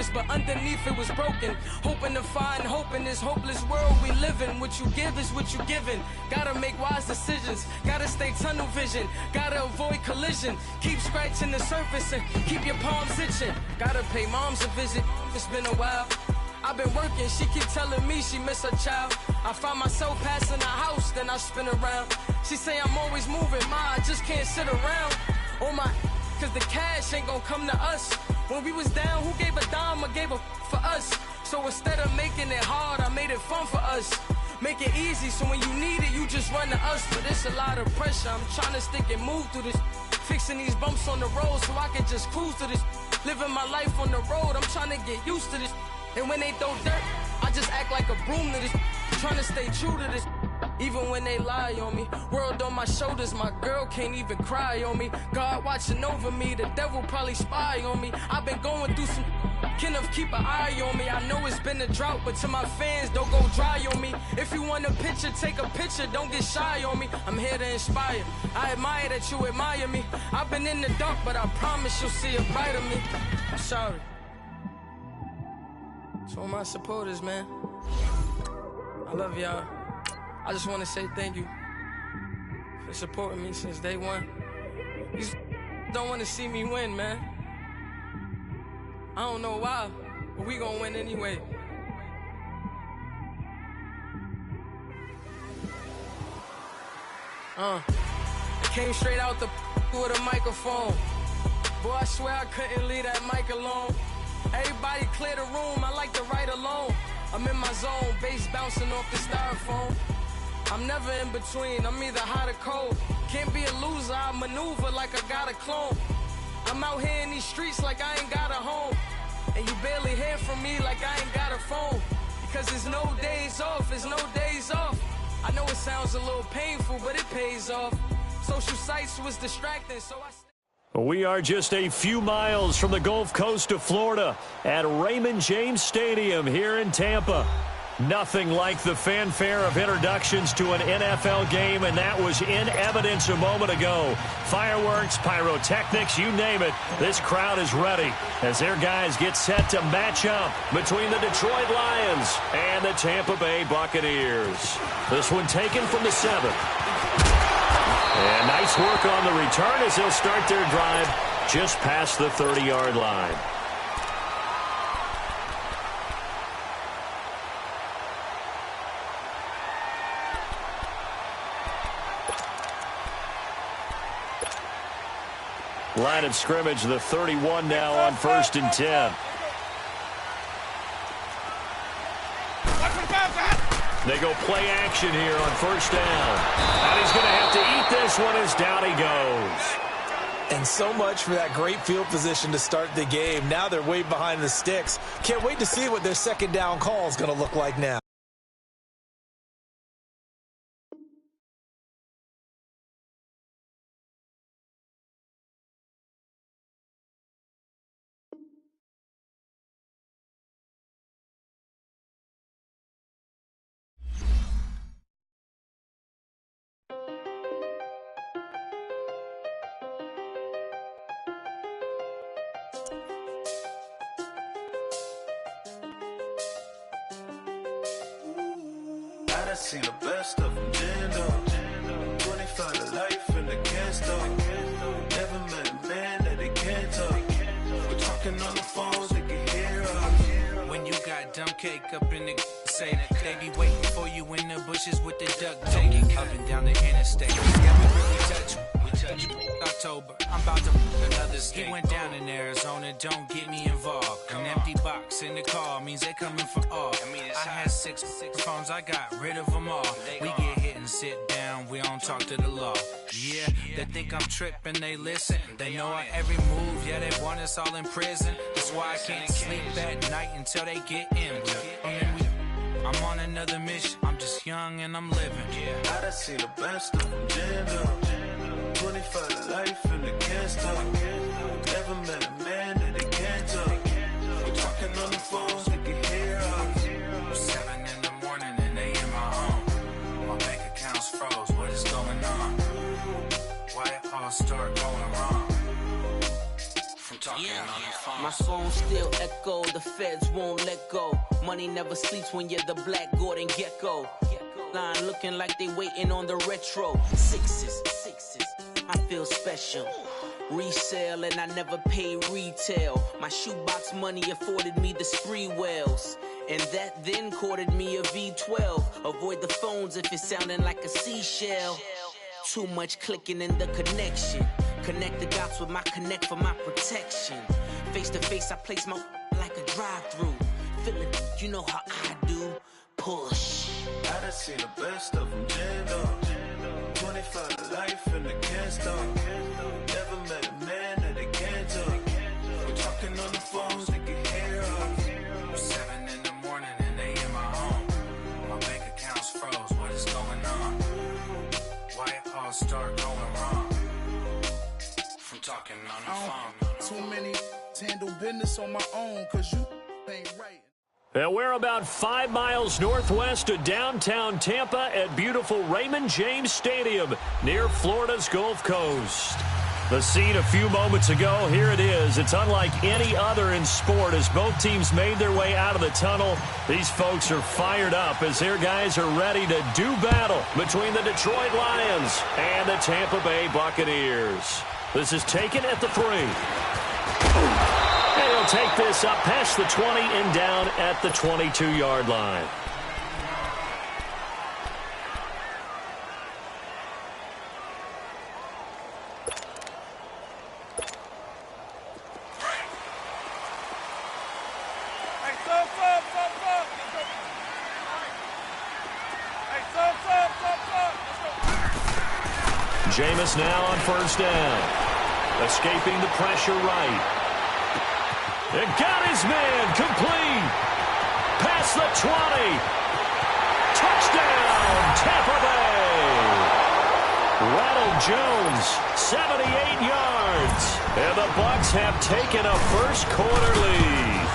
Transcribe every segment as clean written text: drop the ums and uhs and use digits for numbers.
promise, but underneath it was broken. Hoping to find hope in this hopeless world we live in. What you give is what you given. Gotta make wise decisions, gotta stay tunnel vision, gotta avoid collision. Keep scratching the surface and keep your palms itching. Gotta pay moms a visit, it's been a while. I've been working, she keep telling me she miss her child. I find myself passing the house, then I spin around. She say I'm always moving, ma, I just can't sit around. Oh my, cause the cash ain't gon' come to us. When we was down, who gave a dime or gave a for us? So instead of making it hard, I made it fun for us. Make it easy, so when you need it, you just run to us. But it's a lot of pressure, I'm trying to stick and move through this. Fixing these bumps on the road so I can just cruise to this. Living my life on the road, I'm trying to get used to this. And when they throw dirt, I just act like a broom to this. Trying to stay true to this. Even when they lie on me, world on my shoulders, my girl can't even cry on me. God watching over me, the devil probably spy on me. I've been going through some, Kenneth keep an eye on me. I know it's been a drought, but to my fans, don't go dry on me. If you want a picture, take a picture, don't get shy on me. I'm here to inspire, I admire that you admire me. I've been in the dark, but I promise you'll see a brighter me. I'm sorry. To all my supporters, man, I love y'all. I just want to say thank you for supporting me since day one. These don't want to see me win, man. I don't know why, but we gonna win anyway. I came straight out the with a microphone. Boy, I swear I couldn't leave that mic alone. Everybody clear the room, I like to write alone. I'm in my zone, bass bouncing off the styrofoam. I'm never in between, I'm either hot or cold. Can't be a loser, I maneuver like I got a clone. I'm out here in these streets like I ain't got a home. And you barely hear from me like I ain't got a phone. Because there's no days off, there's no days off. I know it sounds a little painful, but it pays off. Social sites was distracting, so I... We are just a few miles from the Gulf Coast of Florida at Raymond James Stadium here in Tampa. Nothing like the fanfare of introductions to an NFL game, and that was in evidence a moment ago. Fireworks, pyrotechnics, you name it. This crowd is ready as their guys get set to match up between the Detroit Lions and the Tampa Bay Buccaneers. This one taken from the 7th. And nice work on the return as they'll start their drive just past the 30-yard line. Line of scrimmage, the 31 now on 1st and 10. They go play action here on 1st down. And he's going to have to eat this one as down he goes. And so much for that great field position to start the game. Now they're way behind the sticks. Can't wait to see what their 2nd down call is going to look like now. I seen the best of them, jammed up. 25 to life and they can't stop. Never met a man that they can't talk. We're talking on the phones, they can hear us. When you got dumb cake up in the say that they be waiting for you in the bushes with the duck taking up and down the interstate. Yeah, we really touch you. October, I'm about to another state. He went down in Arizona, don't get me involved. An empty box in the car means they coming for all. I had six phones, I got rid of them all. We get hit and sit down, we don't talk to the law. Yeah, they think I'm tripping, they listen. They know our every move, yeah, they want us all in prison. That's why I can't sleep at night until they get in. I'm on another mission, I'm just young and I'm living. I done seen the best of them, jammed up. 25 to life and they can't stop. Never met a man that they can't talk. We're talking on the phones, they can hear us. 7 in the morning and they in my home. My bank account's froze, what is going on? Why it all start going wrong? From talking on the phone. My phone still echo, the feds won't let go. Money never sleeps when you're the Black Gordon Gecko. Line looking like they waiting on the retro. Sixes, I feel special. Resale and I never pay retail. My shoebox money afforded me the spree wells. And that then courted me a V12. Avoid the phones if it's sounding like a seashell. Too much clicking in the connection. Connect the dots with my connect for my protection. Face to face, I place my like a drive-through. Feeling, you know how I do. Push. I done seen the best of them jammed up. 25 to life in the can't stop. Never met a man that they can't talk. We're talking on the phones, they can hear us. 7 in the morning and they in my home. My bank account's froze, what is going on? Why it all start going wrong? From talking on the phone. Too many to handle business on my own, cause you ain't right. And we're about 5 miles northwest of downtown Tampa at beautiful Raymond James Stadium near Florida's Gulf Coast. The scene a few moments ago, here it is. It's unlike any other in sport as both teams made their way out of the tunnel. These folks are fired up as their guys are ready to do battle between the Detroit Lions and the Tampa Bay Buccaneers. This is taken at the 3. And he'll take this up past the 20 and down at the 22-yard line. Jameis now on first down. Escaping the pressure right. And got his man complete. Past the 20. Touchdown, Tampa Bay. Ronald Jones, 78 yards. And the Bucs have taken a first quarter lead.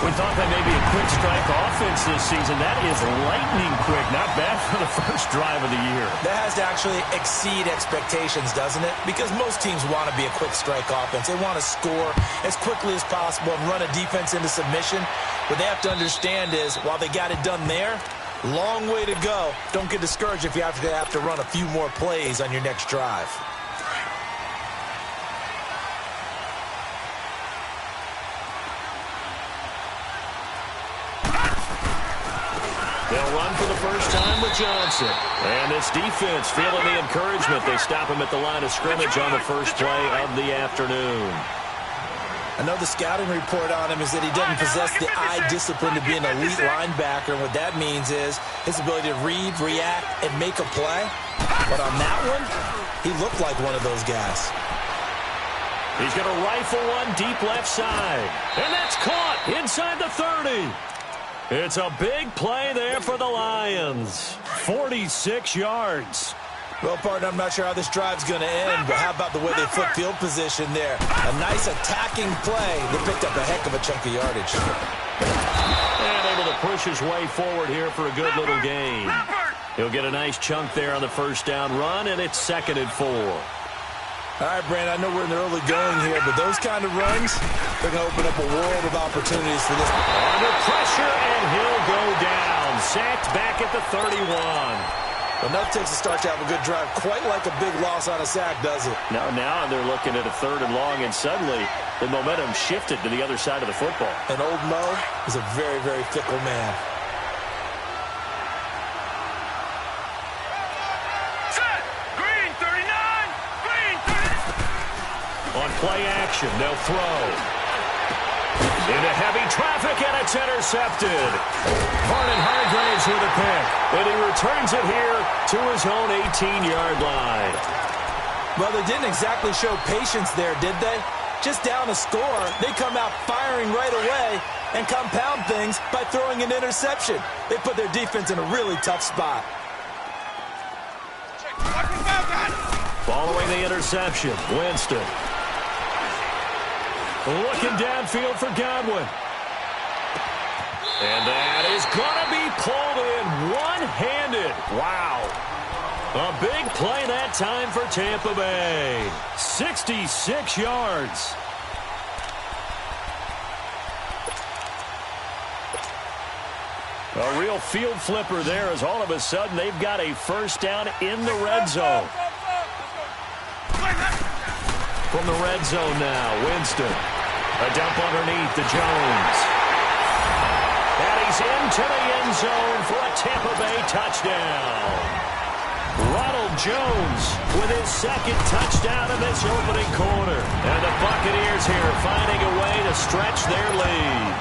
We thought that may be a quick strike offense this season. That is lightning quick. Not bad for the first drive of the year. That has to actually exceed expectations, doesn't it? Because most teams want to be a quick strike offense. They want to score as quickly as possible and run a defense into submission. What they have to understand is, while they got it done there, long way to go. Don't get discouraged if you have to run a few more plays on your next drive. They'll run for the first time with Johnson. And this defense feeling the encouragement. They stop him at the line of scrimmage on the first play of the afternoon. I know the scouting report on him is that he doesn't possess the eye discipline to be an elite linebacker. And what that means is his ability to read, react, and make a play. But on that one, he looked like one of those guys. He's going to rifle one deep left side. And that's caught inside the 30. It's a big play there for the Lions. 46 yards. Well, partner, I'm not sure how this drive's going to end, but how about the way they flip field position there? A nice attacking play. They picked up a heck of a chunk of yardage. And able to push his way forward here for a good little gain. He'll get a nice chunk there on the first down run, and it's 2nd and 4. All right, Brandon, I know we're in the early going here, but those kind of runs, they're going to open up a world of opportunities for this. Under pressure, and he'll go down. Sacked back at the 31. Enough takes to start to have a good drive. Quite like a big loss on a sack, does it? Now they're looking at a 3rd and long, and suddenly the momentum shifted to the other side of the football. And old Mo is a very, very fickle man. On play action, they'll throw. Into heavy traffic, and it's intercepted. Vernon Hargreaves with a pick, and he returns it here to his own 18-yard line. Well, they didn't exactly show patience there, did they? Just down a score, they come out firing right away and compound things by throwing an interception. They put their defense in a really tough spot. Following the interception, Winston. Looking downfield for Godwin. And that is going to be pulled in one-handed. Wow. A big play that time for Tampa Bay. 66 yards. A real field flipper there as all of a sudden they've got a first down in the red zone. From the red zone now, Winston. A dump underneath to Jones. And he's into the end zone for a Tampa Bay touchdown. Ronald Jones with his second touchdown in this opening quarter. And the Buccaneers here finding a way to stretch their lead.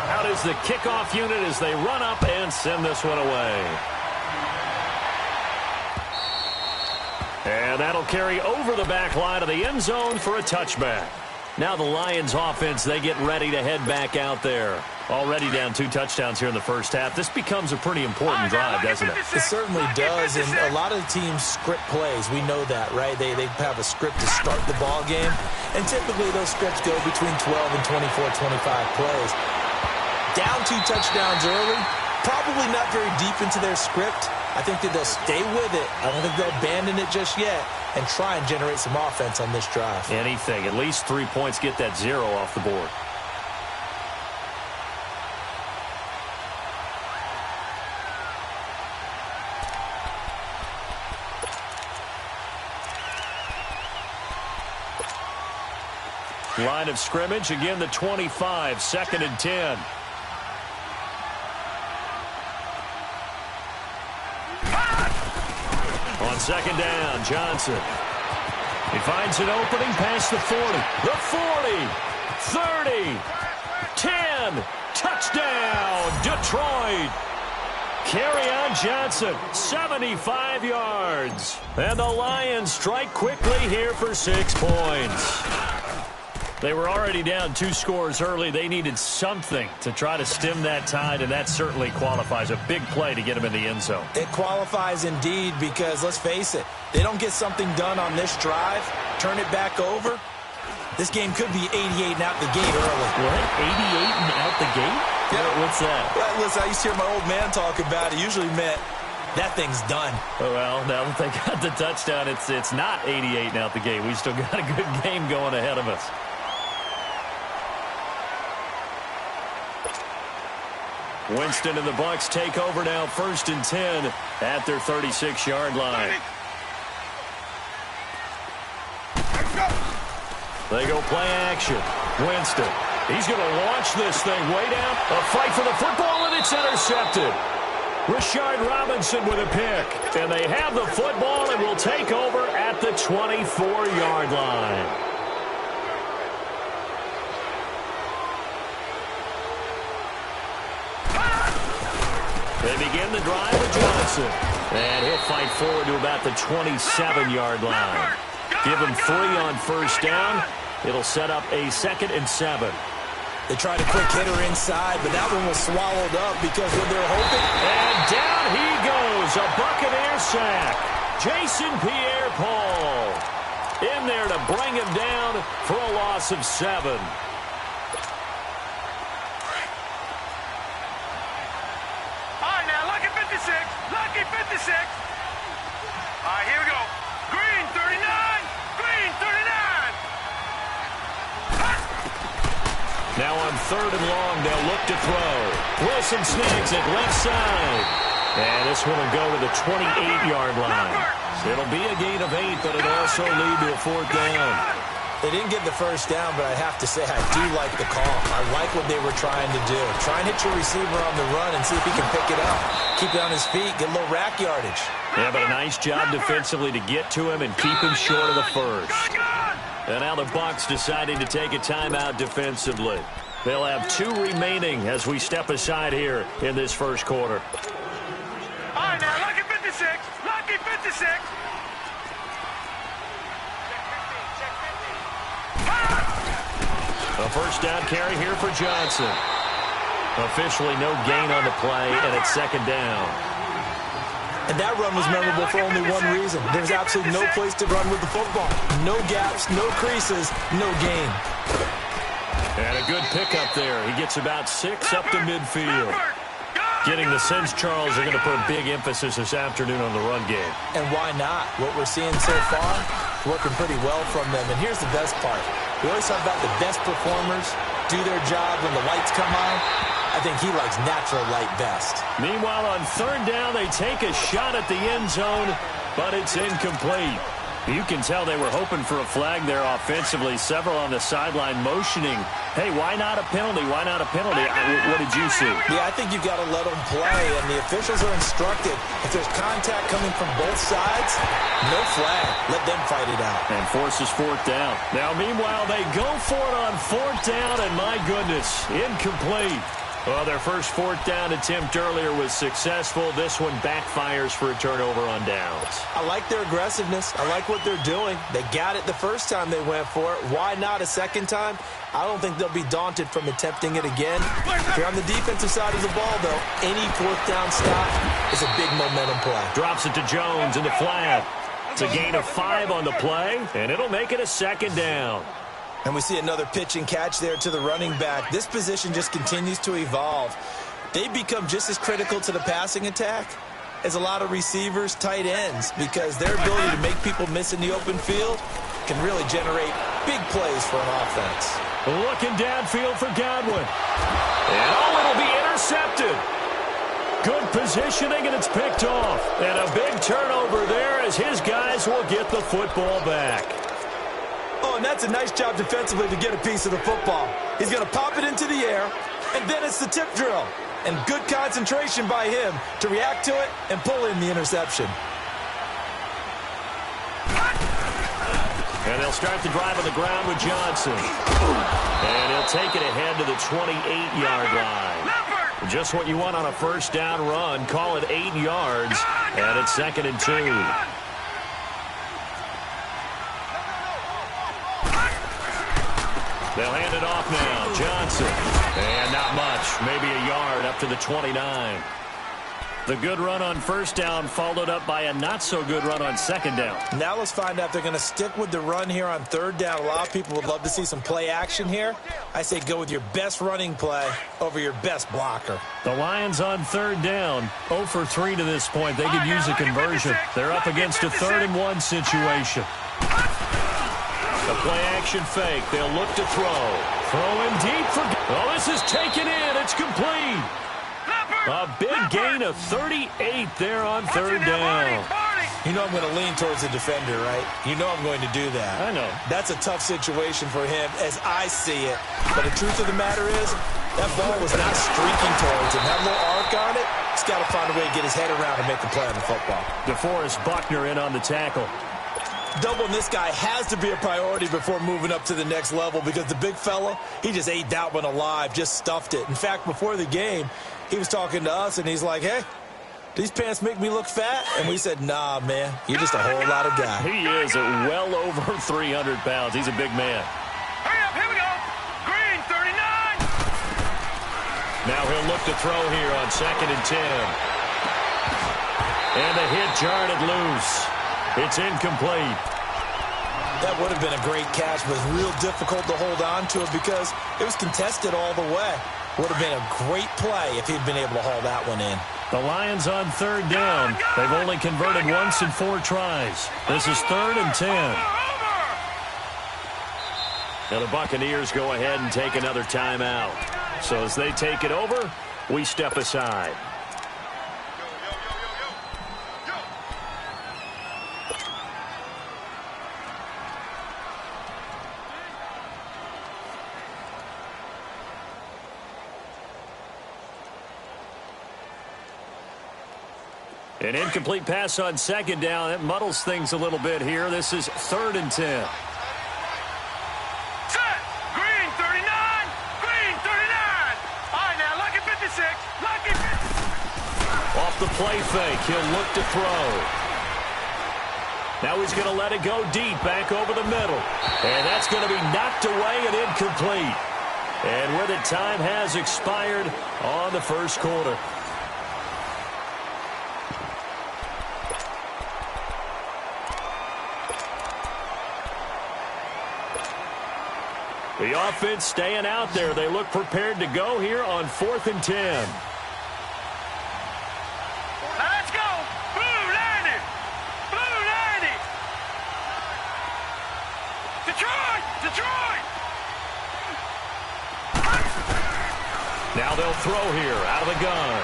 Out is the kickoff unit as they run up and send this one away. And that'll carry over the back line of the end zone for a touchback. Now the Lions offense, they get ready to head back out there. Already down 2 touchdowns here in the first half. This becomes a pretty important drive, doesn't it? It certainly does, and a lot of the teams script plays. We know that, right? They have a script to start the ball game, and typically those scripts go between 12 and 24, 25 plays. Down 2 touchdowns early, probably not very deep into their script. I think that they'll stay with it. I don't think they'll abandon it just yet and try and generate some offense on this drive. Anything. At least 3 points, get that 0 off the board. Line of scrimmage, again the 25, 2nd and 10. On 2nd down, Johnson. He finds an opening past the 40. The 40, 30, 10, touchdown, Detroit. Kerryon Johnson, 75 yards. And the Lions strike quickly here for 6 points. They were already down 2 scores early. They needed something to try to stem that tide, and that certainly qualifies. A big play to get them in the end zone. It qualifies indeed because, let's face it, they don't get something done on this drive, turn it back over, this game could be 88 and out the gate early. What? 88 and out the gate? Yeah. What's that? Well, listen, I used to hear my old man talk about it. Usually meant that thing's done. Well, now that they got the touchdown, it's not 88 and out the gate. We still got a good game going ahead of us. Winston and the Bucs take over now, 1st and 10 at their 36-yard line. They go play action. Winston, he's going to launch this thing way down. A fight for the football, and it's intercepted. Rashard Robinson with a pick. And they have the football and will take over at the 24-yard line. They begin the drive with Johnson. And he'll fight forward to about the 27-yard line. Give him 3 on 1st down. It'll set up a 2nd and 7. They tried a quick hitter inside, but that one was swallowed up because what they're hoping. And down he goes. A Buccaneer sack. Jason Pierre-Paul in there to bring him down for a loss of 7. Lucky 56. All right, here we go. Green 39. Green 39. Now on 3rd and long, they'll look to throw. Wilson snags it left side. And this one will go to the 28-yard line. It'll be a gain of 8, but it'll also lead to a 4th down. They didn't get the 1st down, but I have to say I do like the call. I like what they were trying to do. Try and hit your receiver on the run and see if he can pick it up. Keep it on his feet, get a little rack yardage. Yeah, but a nice job defensively to get to him and keep him short of the 1st. And now the Bucs deciding to take a timeout defensively. They'll have 2 remaining as we step aside here in this 1st quarter. All right, now, lucky 56. Lucky 56. A 1st down carry here for Johnson. Officially no gain on the play, and it's 2nd down. And that run was memorable for only one reason. There's absolutely no place to run with the football. No gaps, no creases, no gain. And a good pickup there. He gets about 6 up to midfield. Getting the sense Charles are going to put a big emphasis this afternoon on the run game. And why not? What we're seeing so far, working pretty well from them. And here's the best part. We always talk about the best performers do their job when the lights come on. I think he likes natural light best. Meanwhile, on third down, they take a shot at the end zone, but it's incomplete. You can tell they were hoping for a flag there offensively. Several on the sideline motioning, hey, why not a penalty? Why not a penalty? What did you see? Yeah, I think you've got to let them play, and the officials are instructed. If there's contact coming from both sides, no flag. Let them fight it out. And forces fourth down. Now, meanwhile, they go for it on fourth down, and my goodness, incomplete. Well, their first fourth down attempt earlier was successful. This one backfires for a turnover on downs. I like their aggressiveness. I like what they're doing. They got it the first time they went for it. Why not a second time? I don't think they'll be daunted from attempting it again. If you're on the defensive side of the ball, though, any fourth down stop is a big momentum play. Drops it to Jones in the flat. It's a gain of 5 on the play, and it'll make it a second down. And we see another pitch and catch there to the running back. This position just continues to evolve. They become just as critical to the passing attack as a lot of receivers, tight ends, because their ability to make people miss in the open field can really generate big plays for an offense. Looking downfield for Godwin. And it'll be intercepted. Good positioning, and it's picked off. And a big turnover there as his guys will get the football back. Oh, and that's a nice job defensively to get a piece of the football. He's going to pop it into the air, and then it's the tip drill. And good concentration by him to react to it and pull in the interception. And they'll start the drive on the ground with Johnson. And he'll take it ahead to the 28-yard line. Just what you want on a first down run. Call it 8 yards, and it's 2nd and 2. They'll hand it off now. Johnson. And not much. Maybe a yard up to the 29. The good run on first down followed up by a not-so-good run on second down. Now let's find out if they're going to stick with the run here on third down. A lot of people would love to see some play action here. I say go with your best running play over your best blocker. The Lions on third down. 0 for 3 to this point. They could use a conversion. They're up against a 3rd-and-1 situation. A play-action fake. They'll look to throw. Throwing deep for... Oh, this is taken in. It's complete. A big gain of 38 there on third down. You know I'm going to lean towards the defender, right? You know I'm going to do that. I know. That's a tough situation for him as I see it. But the truth of the matter is, that ball was not streaking towards him. That little arc on it, he's got to find a way to get his head around and make the play on the football. DeForest Buckner in on the tackle. Doubling this guy has to be a priority before moving up to the next level because the big fella, he just ate that one alive, just stuffed it. In fact, before the game, he was talking to us, and he's like, hey, these pants make me look fat? And we said, nah, man, you're just a whole lot of guy. He is at well over 300 pounds. He's a big man. Hurry up, here we go. Green, 39. Now he'll look to throw here on 2nd and 10. And the hit jarred it loose. It's incomplete. That would have been a great catch, but it's real difficult to hold on to it because it was contested all the way. Would have been a great play if he'd been able to haul that one in. The Lions on third down. They've only converted once in 4 tries. This is 3rd and 10. Now the Buccaneers go ahead and take another timeout. So as they take it over, we step aside. An incomplete pass on second down. That muddles things a little bit here. This is 3rd and 10. Set. Green, 39. Green, 39. All right, now, lucky 56. Lucky 56. Off the play fake, he'll look to throw. Now he's going to let it go deep, back over the middle. And that's going to be knocked away and incomplete. And with it, time has expired on the first quarter. The offense staying out there. They look prepared to go here on 4th and 10. Now let's go. Blue 90. Blue 90. Detroit. Detroit. Now they'll throw here out of the gun.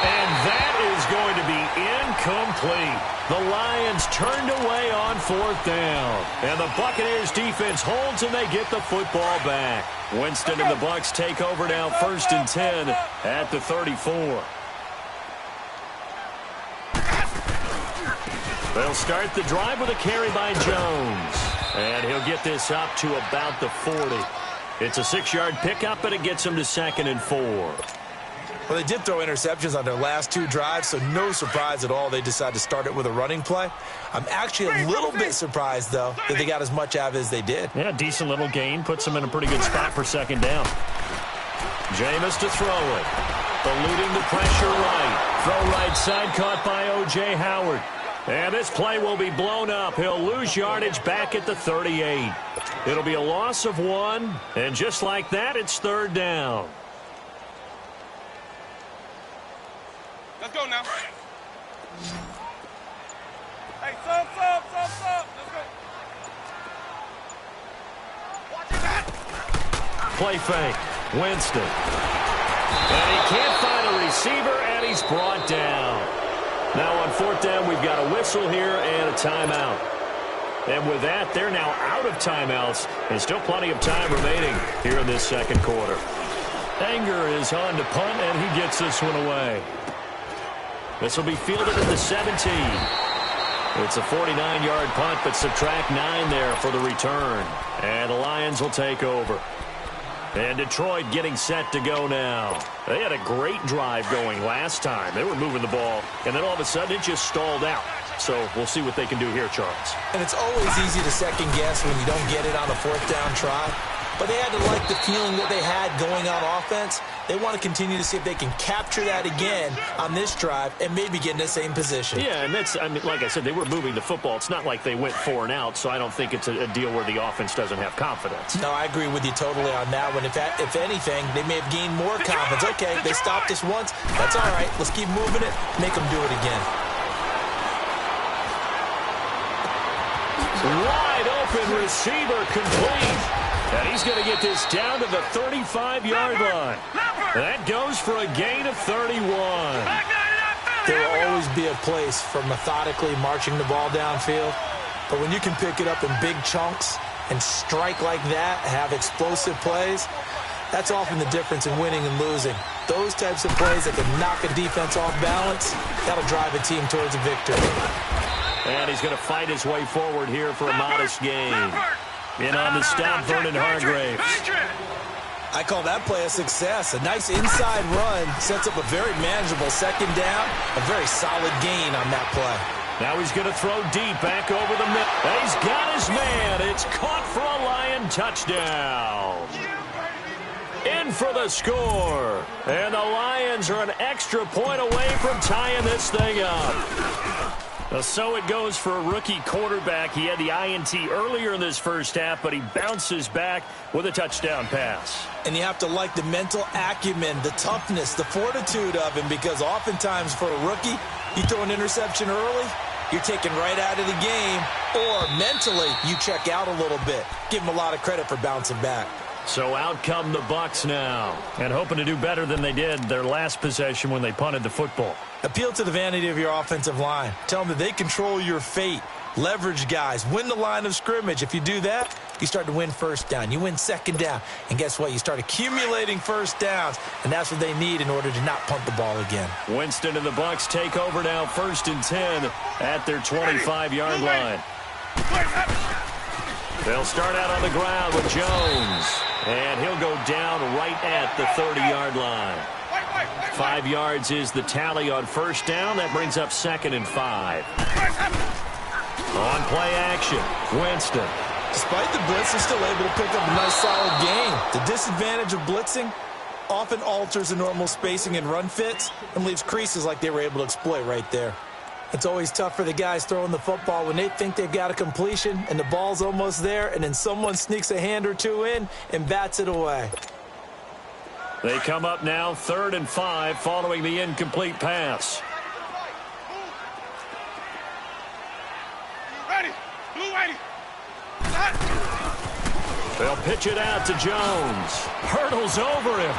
And that is going to be incomplete. The Lions turned away on 4th down. And the Buccaneers defense holds and they get the football back. Winston and the Bucs take over now 1st and 10 at the 34. They'll start the drive with a carry by Jones. And he'll get this up to about the 40. It's a 6-yard pickup, and it gets him to 2nd and 4. Well, they did throw interceptions on their last 2 drives, so no surprise at all they decided to start it with a running play. I'm actually a little bit surprised, though, that they got as much out of it as they did. Yeah, decent little gain. Puts them in a pretty good spot for 2nd down. Jameis to throw it. Eluding the pressure right. Throw right side caught by O.J. Howard. And this play will be blown up. He'll lose yardage back at the 38. It'll be a loss of 1. And just like that, it's 3rd down. Let's go now. Hey, sub. Let's go. Watch that. Play fake. Winston. And he can't find a receiver, and he's brought down. Now on 4th down, we've got a whistle here and a timeout. And with that, they're now out of timeouts, and still plenty of time remaining here in this 2nd quarter. Anger is on to punt, and he gets this one away. This will be fielded at the 17. It's a 49-yard punt, but subtract 9 there for the return. And the Lions will take over. And Detroit getting set to go now. They had a great drive going last time. They were moving the ball, and then all of a sudden it just stalled out. So we'll see what they can do here, Charles. And it's always easy to second guess when you don't get it on a 4th down try. But they had to like the feeling that they had going on offense. They want to continue to see if they can capture that again on this drive and maybe get in the same position. Yeah, and that's, I mean, like I said, they were moving the football. It's not like they went 4 and out, so I don't think it's a deal where the offense doesn't have confidence. No, I agree with you totally on that one. If anything, they may have gained more confidence. Okay, they stopped us once. That's all right. Let's keep moving it. Make them do it again. Wide open receiver complete. And he's going to get this down to the 35-yard line. That goes for a gain of 31. There will always be a place for methodically marching the ball downfield. But when you can pick it up in big chunks and strike like that, have explosive plays, that's often the difference in winning and losing. Those types of plays that can knock a defense off balance, that'll drive a team towards a victory. And he's going to fight his way forward here for a modest gain. In on the stop, Vernon Hargraves. I call that play a success. A nice inside run sets up a very manageable 2nd down. A very solid gain on that play. Now he's going to throw deep back over the middle. And he's got his man. It's caught for a Lion touchdown. In for the score. And the Lions are an extra point away from tying this thing up. So it goes for a rookie quarterback. He had the INT earlier in this first half, but he bounces back with a touchdown pass. And you have to like the mental acumen, the toughness, the fortitude of him, because oftentimes for a rookie, you throw an interception early, you're taken right out of the game, or mentally you check out a little bit. Give him a lot of credit for bouncing back. So out come the Bucs now, and hoping to do better than they did their last possession when they punted the football. Appeal to the vanity of your offensive line. Tell them that they control your fate. Leverage guys. Win the line of scrimmage. If you do that, you start to win 1st down. You win 2nd down. And guess what? You start accumulating 1st downs, and that's what they need in order to not punt the ball again. Winston and the Bucs take over now 1st and 10 at their 25-yard line. They'll start out on the ground with Jones. And he'll go down right at the 30-yard line. 5 yards is the tally on 1st down. That brings up 2nd and 5. On play action, Winston. Despite the blitz, he's still able to pick up a nice solid gain. The disadvantage of blitzing often alters the normal spacing and run fits and leaves creases like they were able to exploit right there. It's always tough for the guys throwing the football when they think they've got a completion and the ball's almost there, and then someone sneaks a hand or two in and bats it away. They come up now 3rd and 5 following the incomplete pass. Ready. Blue ready. They'll pitch it out to Jones. Hurdles over him.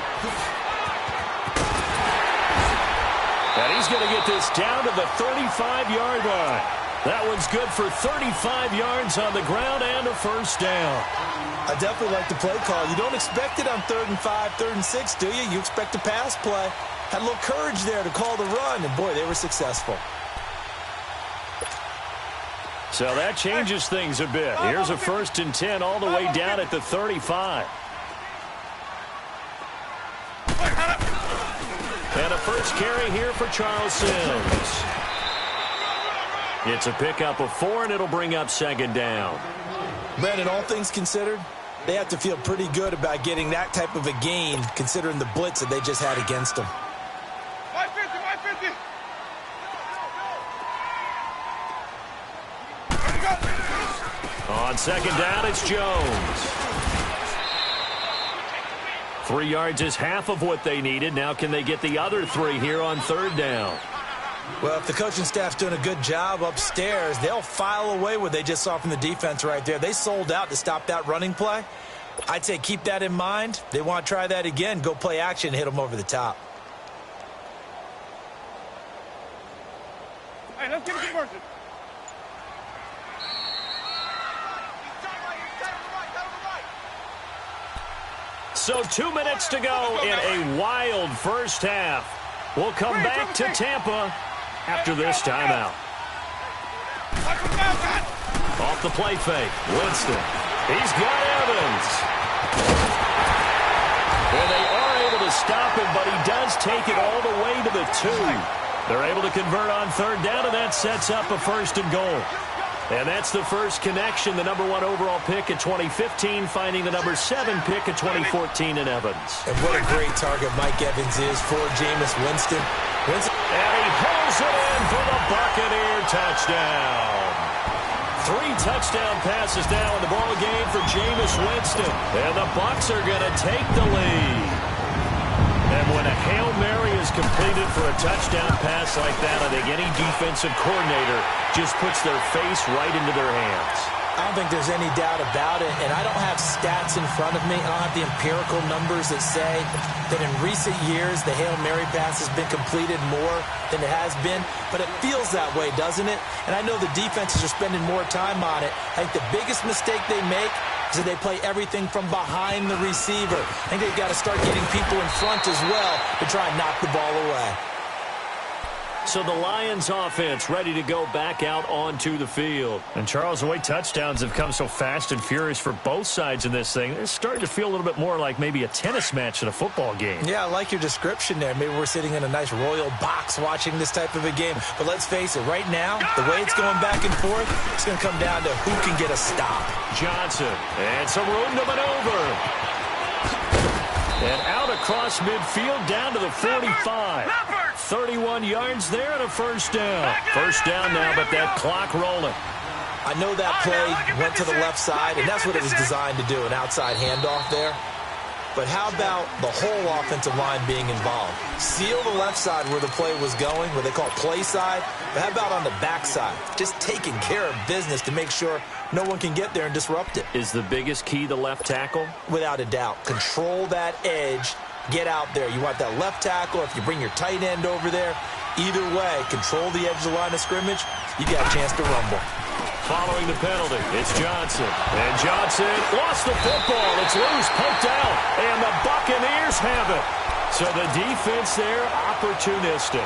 And he's going to get this down to the 35-yard line. That one's good for 35 yards on the ground and a first down. I definitely like the play call. You don't expect it on 3rd and 5, 3rd and 6, do you? You expect a pass play. Had a little courage there to call the run, and boy, they were successful. So that changes things a bit. Here's a 1st and 10 all the way down at the 35. And a first carry here for Charles Sims. It's a pickup of 4, and it'll bring up 2nd down. Brandon, all things considered, they have to feel pretty good about getting that type of a gain, considering the blitz that they just had against them. 550. On 2nd down, it's Jones. 3 yards is half of what they needed. Now can they get the other 3 here on 3rd down? Well, if the coaching staff's doing a good job upstairs, they'll file away what they just saw from the defense right there. They sold out to stop that running play. I'd say keep that in mind. They want to try that again. Go play action and hit them over the top. Hey, let's get a conversion. So 2 minutes to go in a wild first half. We'll come back to Tampa after this timeout. Off the play fake, Winston. He's got Evans. And they are able to stop him, but he does take it all the way to the 2. They're able to convert on 3rd down, and that sets up a 1st and goal. And that's the first connection, the number 1 overall pick in 2015, finding the number 7 pick in 2014 in Evans. And what a great target Mike Evans is for Jameis Winston. And he pulls it in for the Buccaneer touchdown. 3 touchdown passes now in the ball game for Jameis Winston. And the Bucs are going to take the lead. And when a Hail Mary is completed for a touchdown pass like that, I think any defensive coordinator just puts their face right into their hands. I don't think there's any doubt about it, and I don't have stats in front of me. I don't have the empirical numbers that say that in recent years the Hail Mary pass has been completed more than it has been, but it feels that way, doesn't it? And I know the defenses are spending more time on it. I think the biggest mistake they make is that they play everything from behind the receiver. I think they've got to start getting people in front as well to try and knock the ball away. So the Lions offense ready to go back out onto the field. And Charles, the way touchdowns have come so fast and furious for both sides in this thing, it's starting to feel a little bit more like maybe a tennis match than a football game. Yeah, I like your description there. Maybe we're sitting in a nice royal box watching this type of a game. But let's face it, right now, the way it's going back and forth, it's going to come down to who can get a stop. Johnson, and some room to maneuver. And out across midfield down to the 45. 31 yards there and a first down. First down now, but that clock rolling. I know that play went to the left side, and that's what it was designed to do, an outside handoff there. But how about the whole offensive line being involved? Seal the left side where the play was going, what they call play side. But how about on the back side? Just taking care of business to make sure no one can get there and disrupt it. Is the biggest key the left tackle? Without a doubt. Control that edge. Get out there. You want that left tackle. If you bring your tight end over there, either way, control the edge of the line of scrimmage. You got a chance to rumble. Following the penalty, it's Johnson. And Johnson lost the football. It's loose, poked out, and the Buccaneers have it. So the defense there, opportunistic.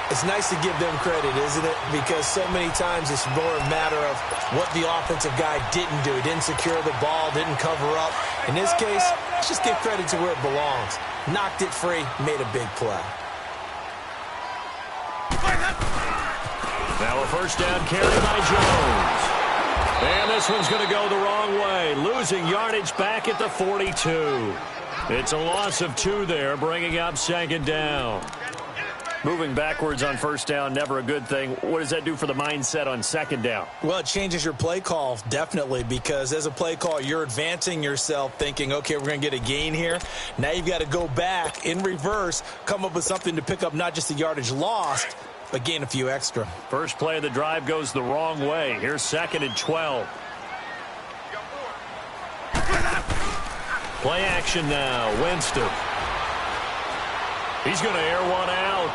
It's nice to give them credit, isn't it? Because so many times it's more a matter of what the offensive guy didn't do. He didn't secure the ball, didn't cover up. In this case, let's just give credit to where it belongs. Knocked it free, made a big play. Now a first down carry by Jones. And this one's going to go the wrong way. Losing yardage back at the 42. It's a loss of 2 there, bringing up 2nd down. Moving backwards on first down, never a good thing. What does that do for the mindset on 2nd down? Well, it changes your play call, definitely, because as a play call, you're advancing yourself thinking, okay, we're going to get a gain here. Now you've got to go back in reverse, come up with something to pick up not just the yardage lost, but gain a few extra. First play of the drive goes the wrong way. Here's 2nd and 12. Play action now. Winston. He's going to air one out.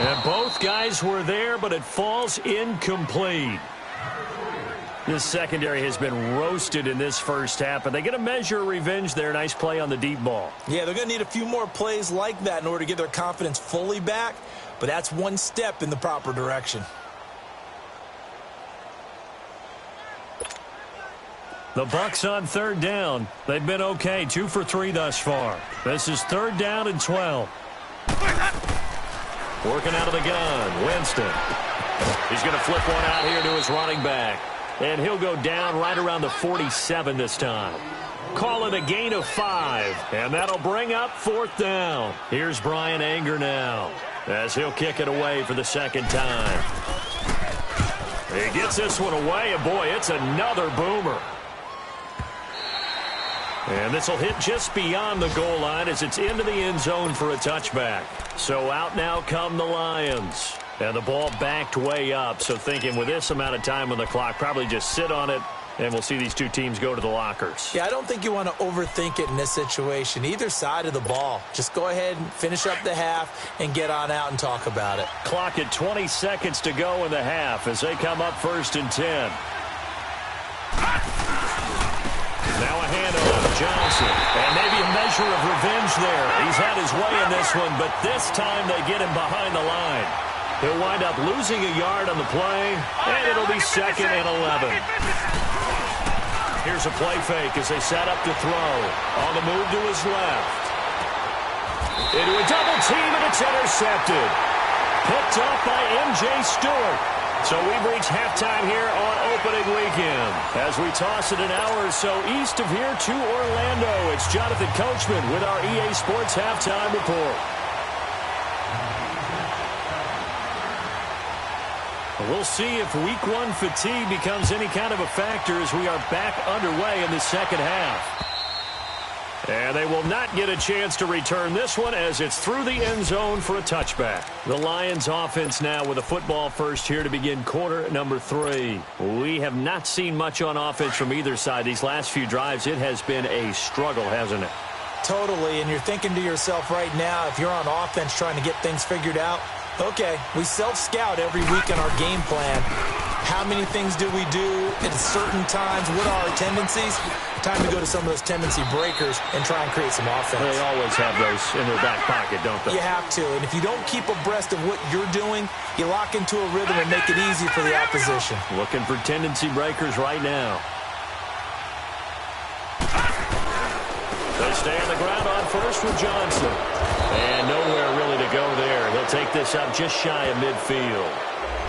And both guys were there, but it falls incomplete. This secondary has been roasted in this first half, but they get a measure of revenge there. Nice play on the deep ball. Yeah, they're going to need a few more plays like that in order to get their confidence fully back, but that's one step in the proper direction. The Bucs on third down. They've been okay, 2 for 3 thus far. This is 3rd down and 12. Working out of the gun, Winston. He's going to flip one out here to his running back. And he'll go down right around the 47 this time. Call it a gain of 5. And that'll bring up 4th down. Here's Brian Anger now, as he'll kick it away for the second time. He gets this one away, and boy, it's another boomer. And this will hit just beyond the goal line as it's into the end zone for a touchback. So out now come the Lions. And the ball backed way up. So thinking with this amount of time on the clock, probably just sit on it, and we'll see these two teams go to the lockers. Yeah, I don't think you want to overthink it in this situation. Either side of the ball. Just go ahead and finish up the half and get on out and talk about it. Clock at 20 seconds to go in the half as they come up 1st and 10. Now a handoff, Johnson. And maybe a measure of revenge there. He's had his way in this one, but this time they get him behind the line. He'll wind up losing a yard on the play, and it'll be 2nd and 11. Here's a play fake as they set up to throw. On the move to his left. Into a double team, and it's intercepted. Picked up by M.J. Stewart. So we've reached halftime here on opening weekend. As we toss it an hour or so east of here to Orlando, it's Jonathan Coachman with our EA Sports Halftime Report. We'll see if Week 1 fatigue becomes any kind of a factor as we are back underway in the second half. And they will not get a chance to return this one as it's through the end zone for a touchback. The Lions offense now with a football first here to begin quarter number 3. We have not seen much on offense from either side. These last few drives, it has been a struggle, hasn't it? Totally, and you're thinking to yourself right now, if you're on offense trying to get things figured out, okay, we self-scout every week in our game plan. How many things do we do at certain times? What are our tendencies? Time to go to some of those tendency breakers and try and create some offense. They always have those in their back pocket, don't they? You have to, and if you don't keep abreast of what you're doing, you lock into a rhythm and make it easy for the opposition. Looking for tendency breakers right now. They stay on the ground on first with Johnson. And nowhere really to go there. He'll take this up just shy of midfield.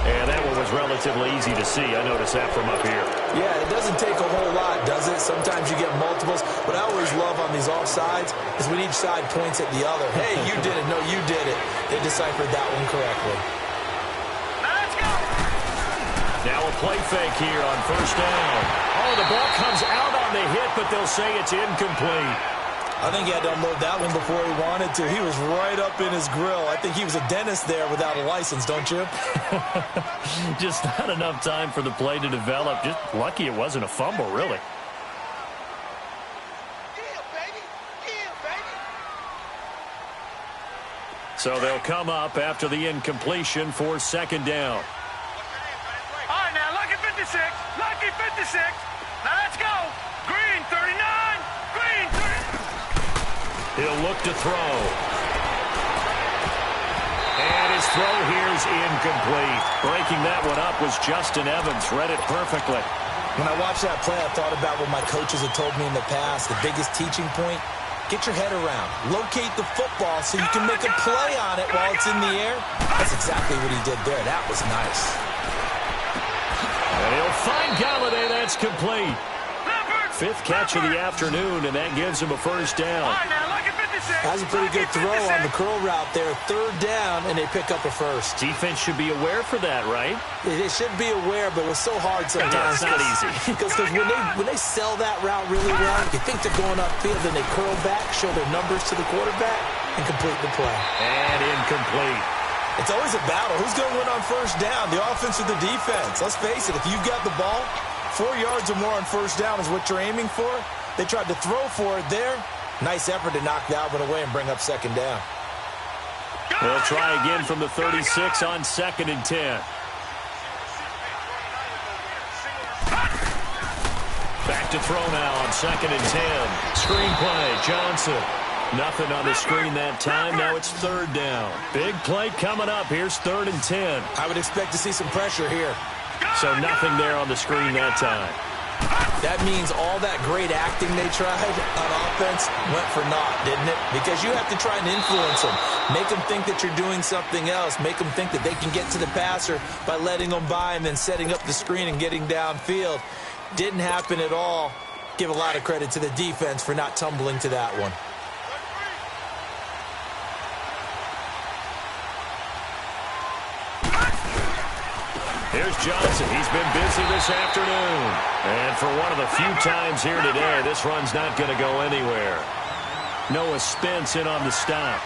And that one was relatively easy to see. I noticed that from up here. Yeah, it doesn't take a whole lot, does it? Sometimes you get multiples. What I always love on these offsides is when each side points at the other. Hey, you did it. No, you did it. They deciphered that one correctly. Let's go. Now a play fake here on first down. Oh, the ball comes out on the hit, but they'll say it's incomplete. I think he had to unload that one before he wanted to. He was right up in his grill. I think he was a dentist there without a license, don't you? Just not enough time for the play to develop. Just lucky it wasn't a fumble, really. Yeah, baby. Yeah, baby. So they'll come up after the incompletion for 2nd down. All right, now, lucky 56. Lucky 56. Now, let's go. Green, 39. Green, 39. He'll look to throw. And his throw here is incomplete. Breaking that one up was Justin Evans. Read it perfectly. When I watched that play, I thought about what my coaches had told me in the past. The biggest teaching point, get your head around. Locate the football so you can make a play on it while it's in the air. That's exactly what he did there. That was nice. And he'll find Galladay. That's complete. 5th catch of the afternoon, and that gives him a first down. All right, now, lucky 56. That was a pretty good throw on the curl route there. 3rd down, and they pick up a first. Defense should be aware for that, right? They should be aware, but it's so hard sometimes. Yeah, it's not easy. Because when they sell that route really well, you think they're going upfield, then they curl back, show their numbers to the quarterback, and complete the play. And incomplete. It's always a battle. Who's going to win on first down, the offense or the defense? Let's face it, if you've got the ball, 4 yards or more on first down is what you're aiming for. They tried to throw for it there. Nice effort to knock that one away and bring up second down. They'll try again from the 36 on 2nd and 10. Back to throw now on 2nd and 10. Screen play, Johnson. Nothing on the screen that time. Now it's 3rd down. Big play coming up. Here's 3rd and 10. I would expect to see some pressure here. So nothing there on the screen that time. That means all that great acting they tried on offense went for naught, didn't it? Because you have to try and influence them. Make them think that you're doing something else. Make them think that they can get to the passer by letting them by and then setting up the screen and getting downfield. Didn't happen at all. Give a lot of credit to the defense for not tumbling to that one. Here's Johnson. He's been busy this afternoon. And for one of the few times here today, this run's not going to go anywhere. Noah Spence in on the stop.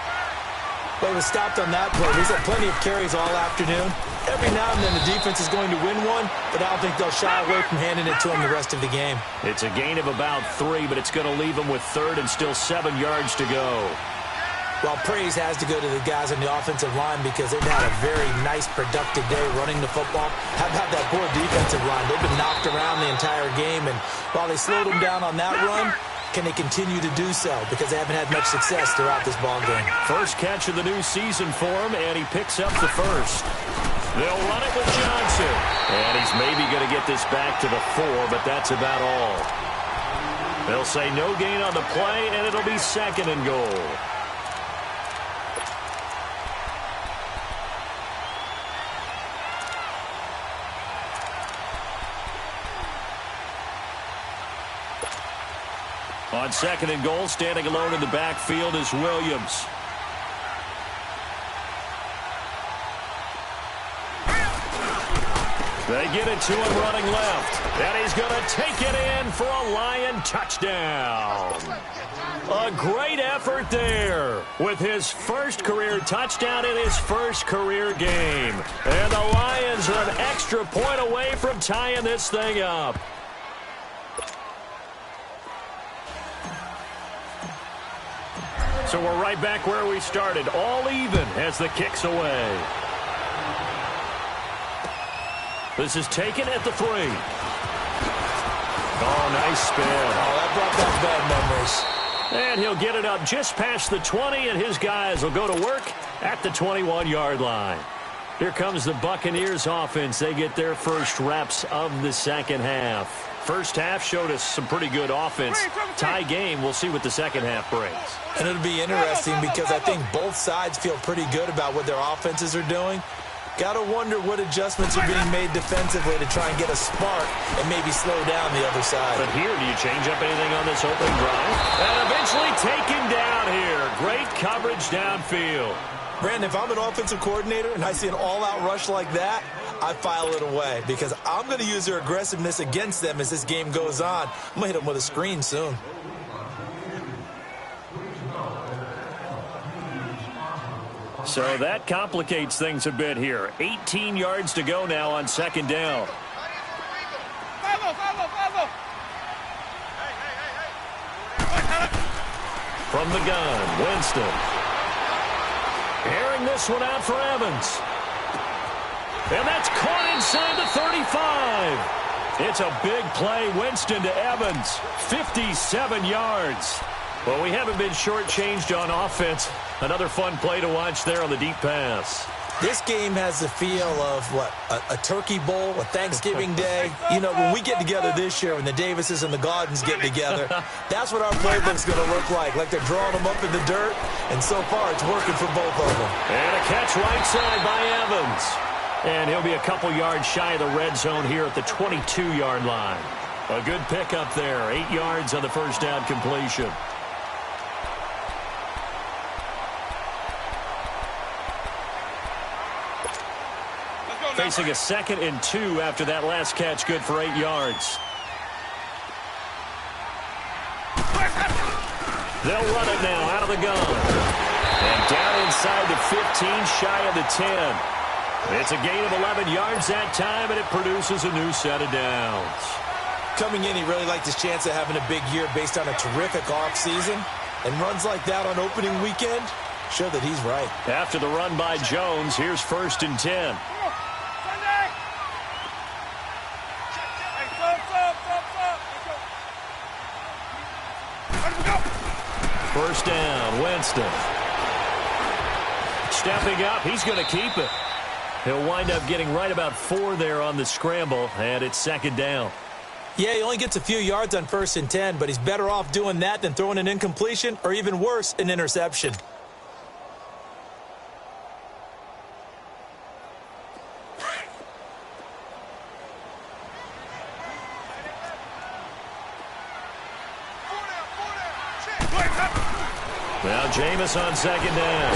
Well, he was stopped on that play. He's had plenty of carries all afternoon. Every now and then the defense is going to win one, but I don't think they'll shy away from handing it to him the rest of the game. It's a gain of about 3, but it's going to leave him with 3rd and still 7 yards to go. Well, praise has to go to the guys on the offensive line because they've had a very nice, productive day running the football. How about that poor defensive line? They've been knocked around the entire game, and while they slowed them down on that run, can they continue to do so? Because they haven't had much success throughout this ball game. First catch of the new season for him, and he picks up the first. They'll run it with Johnson. And he's maybe going to get this back to the 4, but that's about all. They'll say no gain on the play, and it'll be 2nd and goal. On 2nd and goal, standing alone in the backfield is Williams. They get it to him running left. And he's going to take it in for a Lion touchdown. A great effort there with his first career touchdown in his first career game. And the Lions are an extra point away from tying this thing up. So we're right back where we started, all even as the kick's away. This is taken at the 3. Oh, nice spin. Oh, that brought back bad memories. And he'll get it up just past the 20, and his guys will go to work at the 21-yard line. Here comes the Buccaneers offense. They get their first reps of the second half. First half showed us some pretty good offense. Tie game, we'll see what the second half brings. And it'll be interesting because I think both sides feel pretty good about what their offenses are doing. Got to wonder what adjustments are being made defensively to try and get a spark and maybe slow down the other side. But here, do you change up anything on this opening drive? And eventually taken down here. Great coverage downfield. Brandon, if I'm an offensive coordinator and I see an all-out rush like that, I file it away because I'm going to use their aggressiveness against them as this game goes on. I'm going to hit them with a screen soon. So that complicates things a bit here. 18 yards to go now on 2nd down. From the gun, Winston. Airing this one out for Evans. And that's caught inside the 35. It's a big play, Winston to Evans. 57 yards. Well, we haven't been shortchanged on offense. Another fun play to watch there on the deep pass. This game has the feel of, what, a turkey bowl, a Thanksgiving day. You know, when we get together this year, when the Davises and the Gardens get together, that's what our playbook's going to look like they're drawing them up in the dirt, and so far it's working for both of them. And a catch right side by Evans. And he'll be a couple yards shy of the red zone here at the 22-yard line. A good pickup there, 8 yards on the first down completion. Facing a 2nd and 2 after that last catch, good for 8 yards. They'll run it now out of the gun. And down inside the 15, shy of the 10. It's a gain of 11 yards that time, and it produces a new set of downs. Coming in, he really liked his chance of having a big year based on a terrific offseason. And runs like that on opening weekend show that he's right. After the run by Jones, here's 1st and 10. First down, Winston. Stepping up, he's going to keep it. He'll wind up getting right about 4 there on the scramble, and it's 2nd down. Yeah, he only gets a few yards on 1st and 10, but he's better off doing that than throwing an incompletion or even worse, an interception. Now Jameis on 2nd down.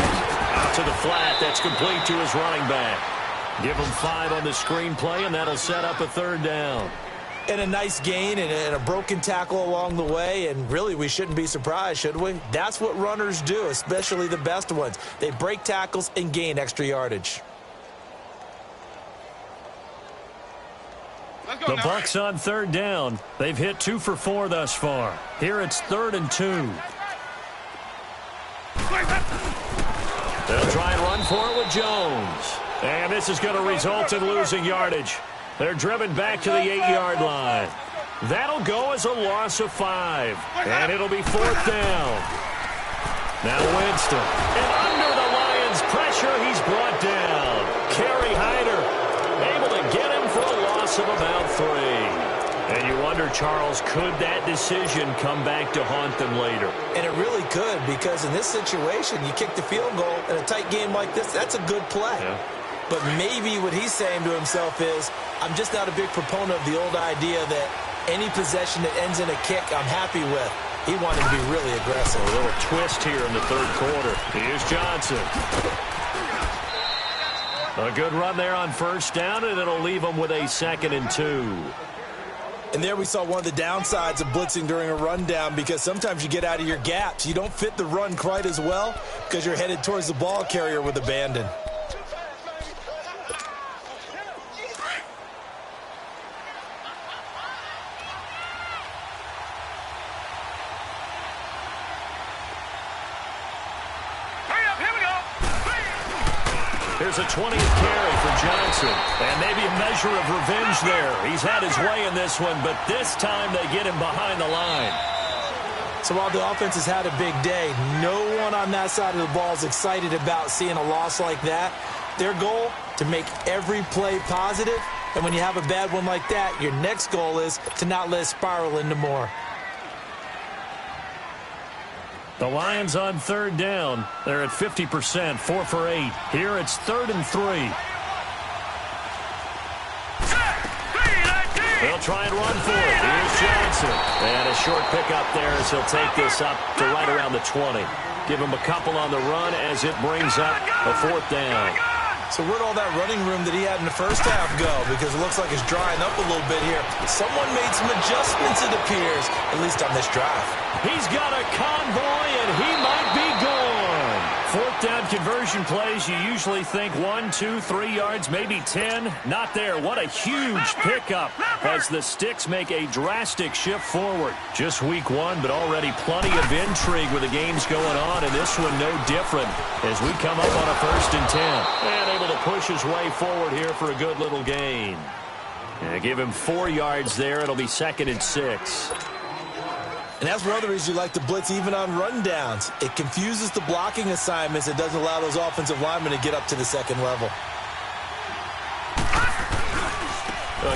Out to the flat. That's complete to his running back. Give him 5 on the screenplay, and that'll set up a 3rd down. And a nice gain and a broken tackle along the way, and really we shouldn't be surprised, should we? That's what runners do, especially the best ones. They break tackles and gain extra yardage. The Bucs on 3rd down. They've hit 2 for 4 thus far. Here it's 3rd and 2. They'll try and run for it with Jones. And this is going to result in losing yardage. They're driven back to the 8-yard line. That'll go as a loss of 5. And it'll be 4th down. Now Winston. And under the Lions' pressure, he's brought down. Kerry Hyder able to get him for a loss of about 3. And you wonder, Charles, could that decision come back to haunt them later? And it really could, because in this situation, you kick the field goal in a tight game like this, that's a good play. Yeah. But maybe what he's saying to himself is, I'm just not a big proponent of the old idea that any possession that ends in a kick I'm happy with. He wanted to be really aggressive. A little twist here in the 3rd quarter. Here's Johnson. A good run there on 1st down, and it'll leave him with a 2nd and 2. And there we saw one of the downsides of blitzing during a rundown, because sometimes you get out of your gaps. You don't fit the run quite as well because you're headed towards the ball carrier with abandon. Here's a 20th carry for Johnson. And maybe a measure of revenge there. He's had his way in this one, but this time they get him behind the line. So while the offense has had a big day, no one on that side of the ball is excited about seeing a loss like that. Their goal, to make every play positive. And when you have a bad one like that, your next goal is to not let it spiral into more. The Lions on 3rd down. They're at 50%, 4 for 8. Here it's 3rd and 3. They'll try and run for it. Here's Johnson. And a short pickup there as he'll take this up to right around the 20. Give him a couple on the run as it brings up a 4th down. So where'd all that running room that he had in the first half go? Because it looks like it's drying up a little bit here. Someone made some adjustments, it appears, at least on this drive. He's got a convoy, and he might be gone. 4th down conversion plays, you usually think 1, 2, 3 yards, maybe 10. Not there. What a huge pickup as the Sticks make a drastic shift forward. Just week 1, but already plenty of intrigue with the games going on, and this one no different as we come up on a 1st and 10. And able to push his way forward here for a good little gain. And give him 4 yards there. It'll be 2nd and 6. And that's one of the reasons you like to blitz even on rundowns. It confuses the blocking assignments. It doesn't allow those offensive linemen to get up to the 2nd level.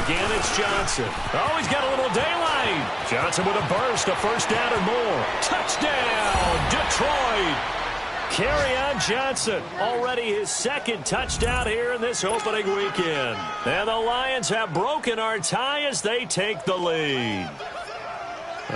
Again, it's Johnson. Oh, he's got a little daylight. Johnson with a burst, a 1st down and more. Touchdown, Detroit. Kerryon Johnson, already his 2nd touchdown here in this opening weekend. And the Lions have broken our tie as they take the lead.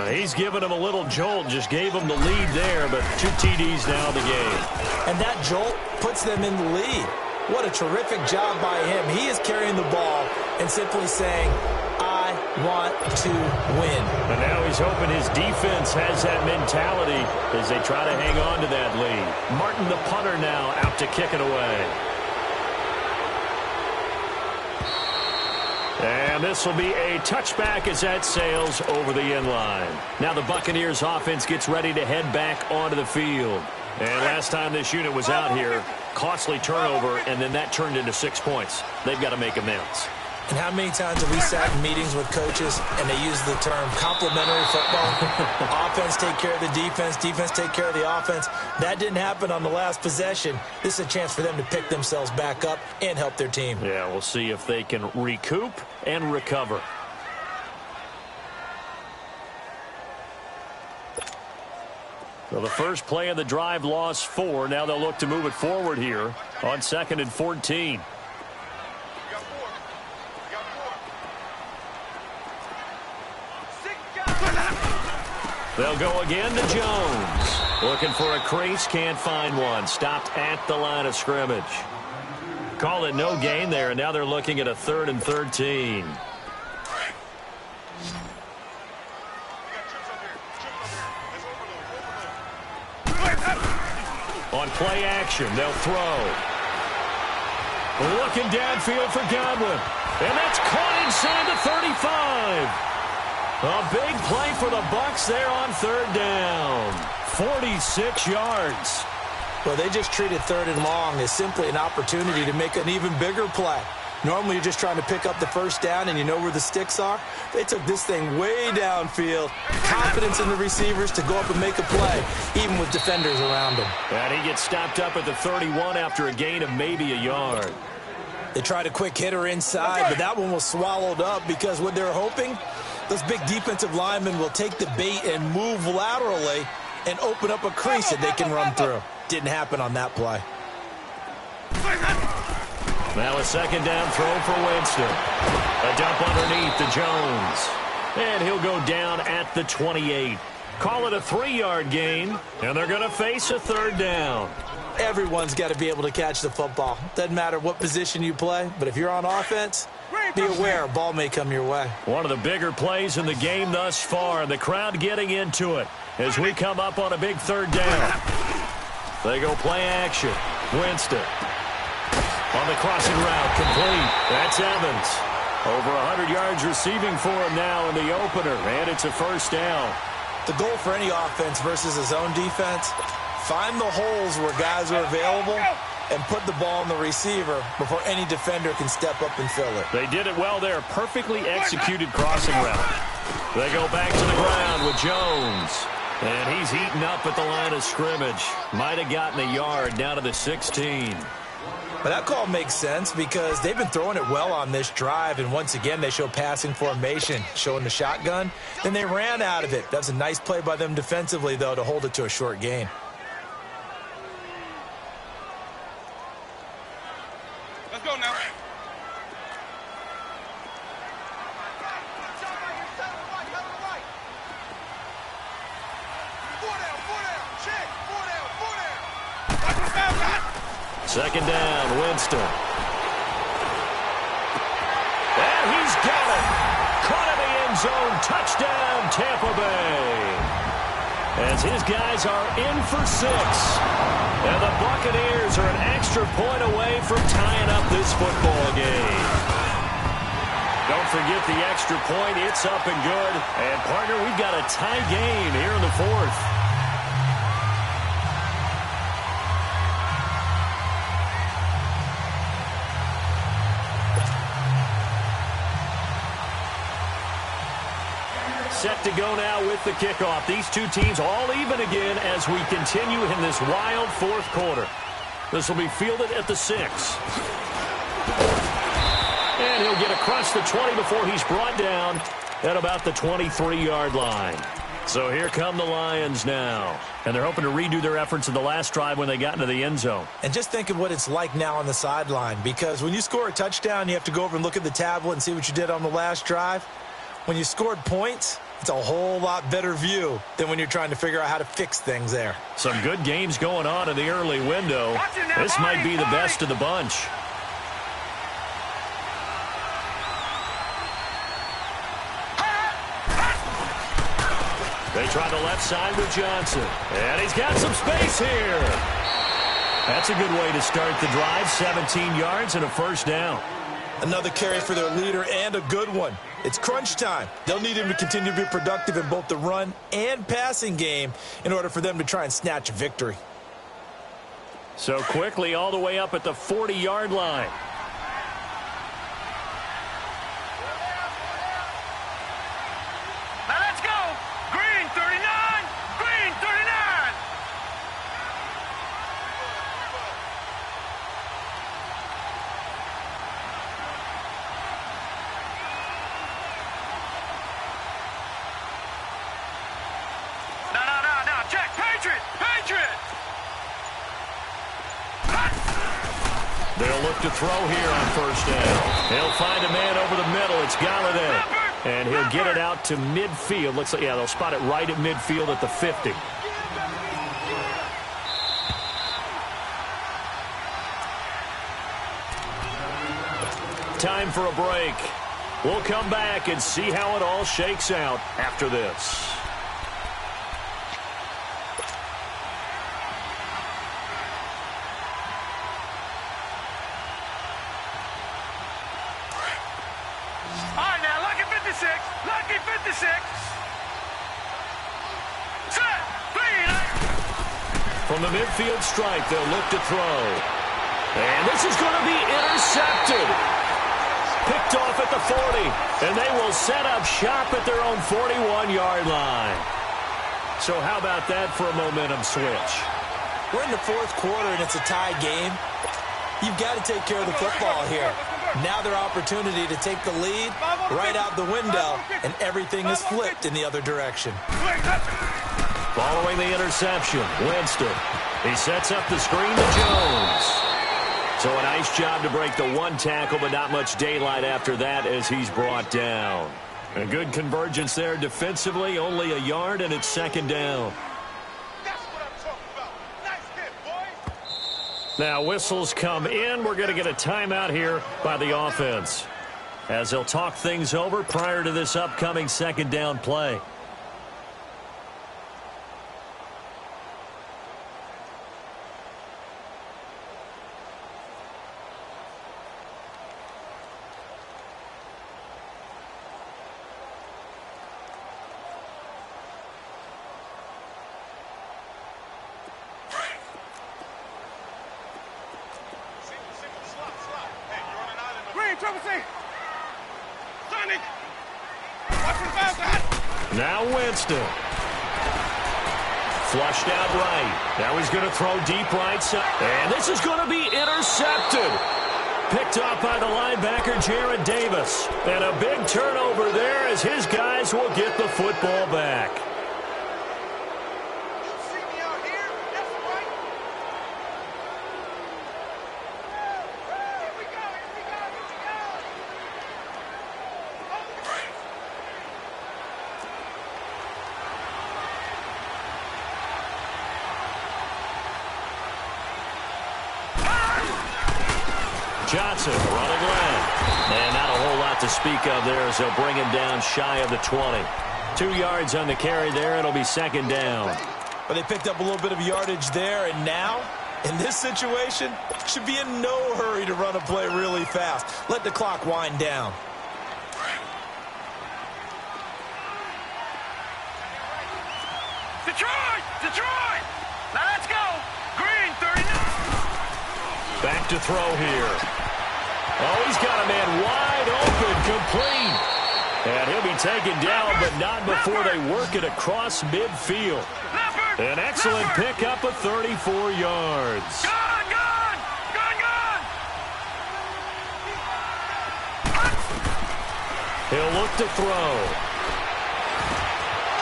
He's given him a little jolt, just gave him the lead there, but 2 TDs now in the game. And that jolt puts them in the lead. What a terrific job by him. He is carrying the ball and simply saying, I want to win. And now he's hoping his defense has that mentality as they try to hang on to that lead. Martin, the punter, now out to kick it away. And this will be a touchback as that sails over the end line. Now the Buccaneers offense gets ready to head back onto the field. And last time this unit was out here, costly turnover, and then that turned into 6 points. They've got to make amends. And how many times have we sat in meetings with coaches and they use the term complementary football? Offense take care of the defense, defense take care of the offense. That didn't happen on the last possession. This is a chance for them to pick themselves back up and help their team. Yeah, we'll see if they can recoup and recover. So the first play of the drive lost 4. Now they'll look to move it forward here on 2nd and 14. They'll go again to Jones. Looking for a crease, can't find one. Stopped at the line of scrimmage. Call it no gain there, and now they're looking at a 3rd and 13. On play action, they'll throw. Looking downfield for Godwin. And that's caught inside the 35. A big play for the Bucs there on 3rd down. 46 yards. Well, they just treated 3rd and long as simply an opportunity to make an even bigger play. Normally, you're just trying to pick up the 1st down and you know where the sticks are. They took this thing way downfield. Confidence in the receivers to go up and make a play, even with defenders around them. And he gets stopped up at the 31 after a gain of maybe a yard. They tried a quick hitter inside, but that one was swallowed up because what they're hoping, those big defensive linemen will take the bait and move laterally and open up a crease that they can run through. Didn't happen on that play. Now a 2nd down throw for Winston. A dump underneath to Jones. And he'll go down at the 28. Call it a 3-yard gain, and they're going to face a 3rd down. Everyone's got to be able to catch the football. Doesn't matter what position you play, but if you're on offense, be aware a ball may come your way. One of the bigger plays in the game thus far, and the crowd getting into it as we come up on a big 3rd down. They go play action. Winston on the crossing route, complete. That's Evans. Over 100 yards receiving for him now in the opener, and it's a 1st down. The goal for any offense versus a zone defense, find the holes where guys are available and put the ball on the receiver before any defender can step up and fill it. They did it well there. Perfectly executed crossing route. They go back to the ground with Jones. And he's heating up at the line of scrimmage. Might have gotten a yard down to the 16. But that call makes sense because they've been throwing it well on this drive, and once again they show passing formation, showing the shotgun. Then they ran out of it. That's a nice play by them defensively, though, to hold it to a short gain. Let's go now. Second down, Winston. And he's got it. Caught in the end zone. Touchdown, Tampa Bay. As his guys are in for 6. And the Buccaneers are an extra point away from tying up this football game. Don't forget the extra point. It's up and good. And, partner, we've got a tie game here in the 4th. Set to go now with the kickoff. These two teams all even again as we continue in this wild 4th quarter. This will be fielded at the 6. And he'll get across the 20 before he's brought down at about the 23-yard line. So here come the Lions now. And they're hoping to redo their efforts in the last drive when they got into the end zone. And just think of what it's like now on the sideline, because when you score a touchdown, you have to go over and look at the tablet and see what you did on the last drive. When you scored points, it's a whole lot better view than when you're trying to figure out how to fix things there. Some good games going on in the early window. This might be the best of the bunch. They try the left side with Johnson. And he's got some space here. That's a good way to start the drive. 17 yards and a 1st down. Another carry for their leader and a good one. It's crunch time. They'll need him to continue to be productive in both the run and passing game in order for them to try and snatch a victory. So quickly all the way up at the 40-yard line. Now let's go. Green 39. Green 39. No. Check. Patriot. Patriot. They'll look to throw here on first down. They'll find a man over the middle. It's Galladay. And he'll get it out to midfield. Looks like, yeah, they'll spot it right at midfield at the 50. Time for a break. We'll come back and see how it all shakes out after this. Lucky 56. Set. From the midfield stripe, they'll look to throw. And this is going to be intercepted. Picked off at the 40. And they will set up shop at their own 41-yard line. So how about that for a momentum switch? We're in the fourth quarter, and it's a tie game. You've got to take care of the football here. Now their opportunity to take the lead right out the window, and everything is flipped in the other direction. Following the interception, Winston. He sets up the screen to Jones. So a nice job to break the one tackle, but not much daylight after that as he's brought down. A good convergence there defensively, only a yard, and it's second down. Now whistles come in. We're going to get a timeout here by the offense as they'll talk things over prior to this upcoming second down play. Now Winston. Flushed out right. Now he's going to throw deep right side. And this is going to be intercepted. Picked off by the linebacker, Jared Davis. And a big turnover there as his guys will get the football back. Johnson running left. And not a whole lot to speak of there as they'll bring him down shy of the 20. 2 yards on the carry there. It'll be second down. But they picked up a little bit of yardage there, and now, in this situation, should be in no hurry to run a play really fast. Let the clock wind down. Detroit! Now let's go! Green 39! Back to throw here. Oh, he's got a man wide open, complete. And he'll be taken down, but not before they work it across midfield. An excellent pickup of 34 yards. Gone! He'll look to throw.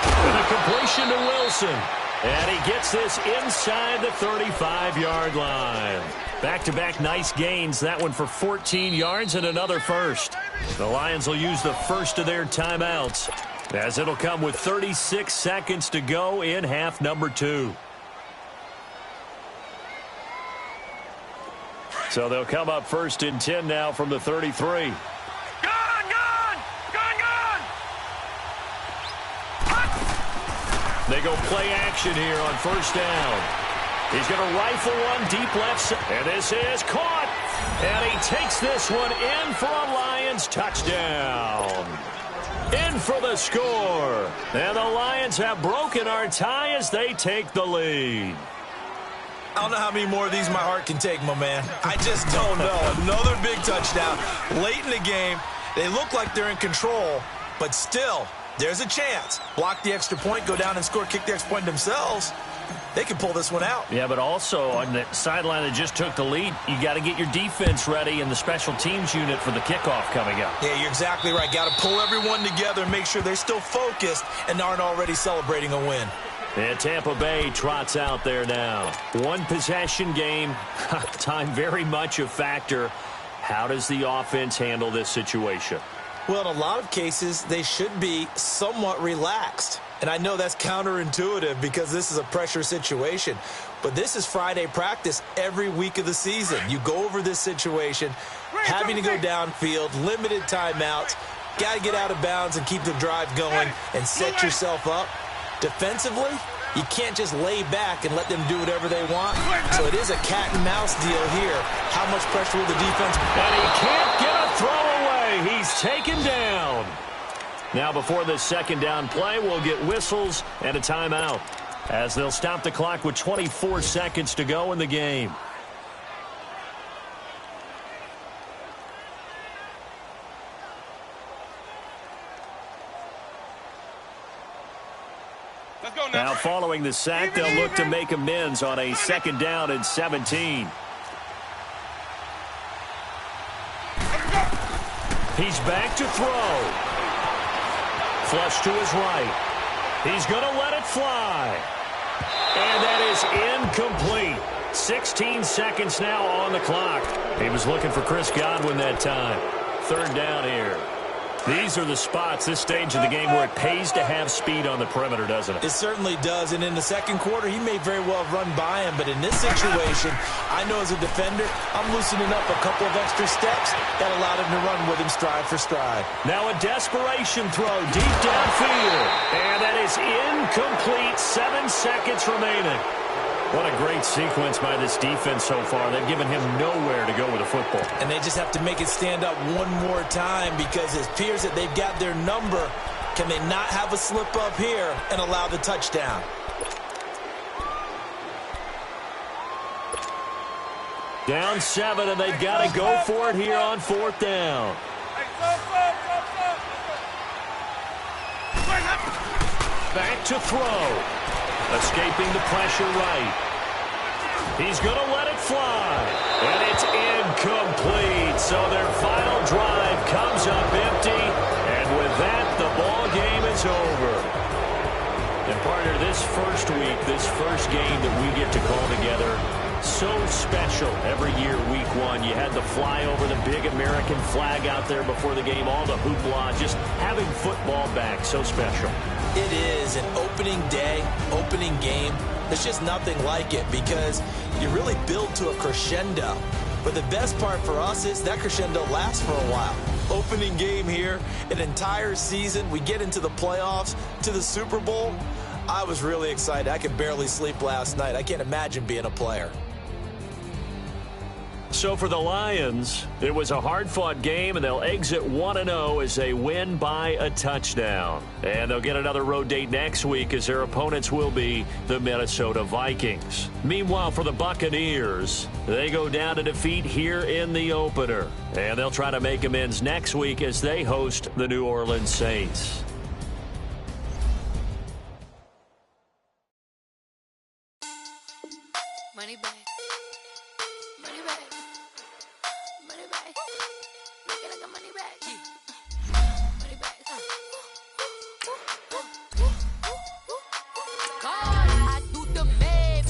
And a completion to Wilson. And he gets this inside the 35-yard line. Back-to-back nice gains. That one for 14 yards and another first. The Lions will use the first of their timeouts as it'll come with 36 seconds to go in half number 2. So they'll come up first and 10 now from the 33. They go play action here on first down. He's going to rifle one deep left side. And this is caught. And he takes this one in for a Lions touchdown. In for the score. And the Lions have broken our tie as they take the lead. I don't know how many more of these my heart can take, my man. I just don't know. Another big touchdown late in the game. They look like they're in control, but still, there's a chance. Block the extra point, go down and score, kick the extra point themselves. They can pull this one out. Yeah, but also on the sideline that just took the lead, you got to get your defense ready and the special teams unit for the kickoff coming up. Yeah, you're exactly right. Got to pull everyone together and make sure they're still focused and aren't already celebrating a win. And Tampa Bay trots out there now. One possession game. Time very much a factor. How does the offense handle this situation? Well, in a lot of cases, they should be somewhat relaxed. And I know that's counterintuitive because this is a pressure situation. But this is Friday practice every week of the season. You go over this situation, having to go downfield, limited timeouts, got to get out of bounds and keep the drive going and set yourself up. Defensively, you can't just lay back and let them do whatever they want. So it is a cat and mouse deal here. How much pressure will the defense? And he can't get a throw away. He's taken down. Now before this second down play, we'll get whistles and a timeout as they'll stop the clock with 24 seconds to go in the game. Now following the sack, they'll look to make amends on a second down and 17. He's back to throw. Flush to his right. He's going to let it fly. And that is incomplete. 16 seconds now on the clock. He was looking for Chris Godwin that time. Third down here. These are the spots, this stage of the game, where it pays to have speed on the perimeter, doesn't it? It certainly does. And in the second quarter, he may very well run by him. But in this situation, I know as a defender, I'm loosening up a couple of extra steps that allowed him to run with him stride for stride. Now a desperation throw deep downfield. And that is incomplete. 7 seconds remaining. What a great sequence by this defense so far. They've given him nowhere to go with the football. And they just have to make it stand up one more time because it appears that they've got their number. Can they not have a slip up here and allow the touchdown? Down 7, and they've got to go for it here on fourth down. Back to throw. Escaping the pressure right. He's going to let it fly. And it's incomplete. So their final drive comes up empty. And with that, the ball game is over. And partner, this first week, this first game that we get to call together, so special every year, week one. You had the flyover, the big American flag out there before the game, all the hoopla, just having football back, so special. It is an opening day, opening game. There's just nothing like it because you really build to a crescendo. But the best part for us is that crescendo lasts for a while. Opening game here, an entire season. We get into the playoffs, to the Super Bowl. I was really excited. I could barely sleep last night. I can't imagine being a player. So for the Lions, it was a hard-fought game, and they'll exit 1-0 as they win by a touchdown. And they'll get another road date next week as their opponents will be the Minnesota Vikings. Meanwhile, for the Buccaneers, they go down to defeat here in the opener. And they'll try to make amends next week as they host the New Orleans Saints. Money back. Money back. Money back. Make it like a money back. Money back. God, I do the math.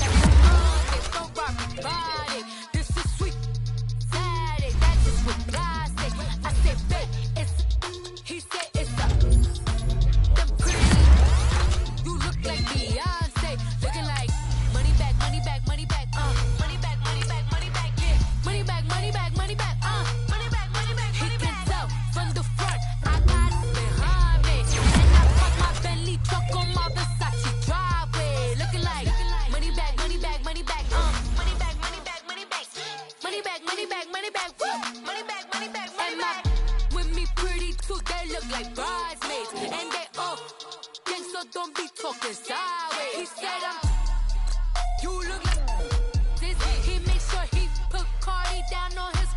They so rock body. This is sweet. Daddy, that is what God say. I said, bet it's. He said it's a. Them pretty. You look like Beyonce. Looking like money back, money back, money back. Money back, money back, money back, yeah. Money back, money back, money back, money back, money back. He can tell talking sideways. He said you look like this. He makes sure he put Cardi down on his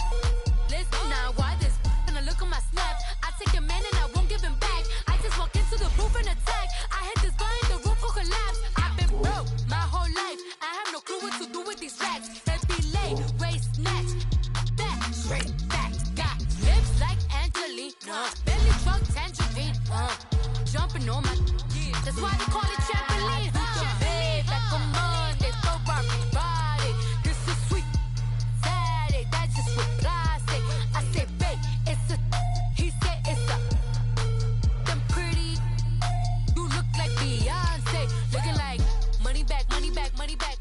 list. Now why this? Gonna look at my snap. I take a man and I won't give him back. I just walk into the booth and attack. I hit this guy in the roof will collapse. I've been broke my whole life. I have no clue what to do with these racks. That be late, waist snatch, back, straight back. Got lips like Angelina, belly truck tangerine. Jumping on my, that's why they call it trampoline. Babe, like a Monday, throw Barbie body. This is sweet Saturday, that's just with plastic. I say, babe, it's a, he said it's a, them pretty, you look like Beyonce. Looking like money back, money back, money back,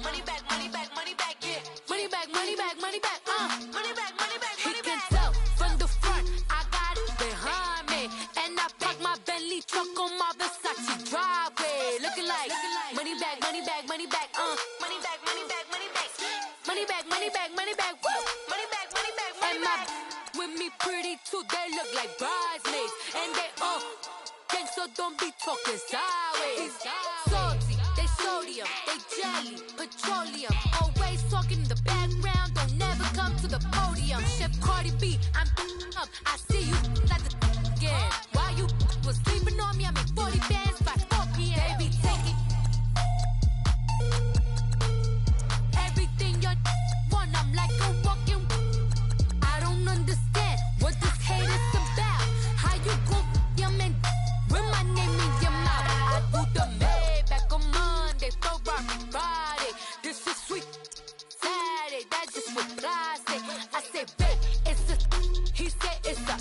money back, money back, money back, yeah. Money back, money back, money back, money back, money back, money back. He can tell from the front, I got it behind me. And I park my Bentley truck on my Versace driveway. Looking like money back, money back, money back, money back, money back, money back, money back, money back, money back, woo. Money back, money back, money back. With me pretty too, they look like bridesmaids. And they all gang, so don't be talking sideways. Salty, they sodium, they jelly, petroleum. Always talking in the background, don't never come to the podium. Chef Cardi B, I'm up, I see you like the again. While you was sleeping on me, I make 40 bands by 4 p.m. They be taking everything you want, I'm like a walking. I don't understand what this hate is about. How you gon' your man with my name in your mouth? I do the Maybach on Monday, throw Barbie body. This is sweet Saturday, that's just with plastic. I say, babe, it's a, he said it's a,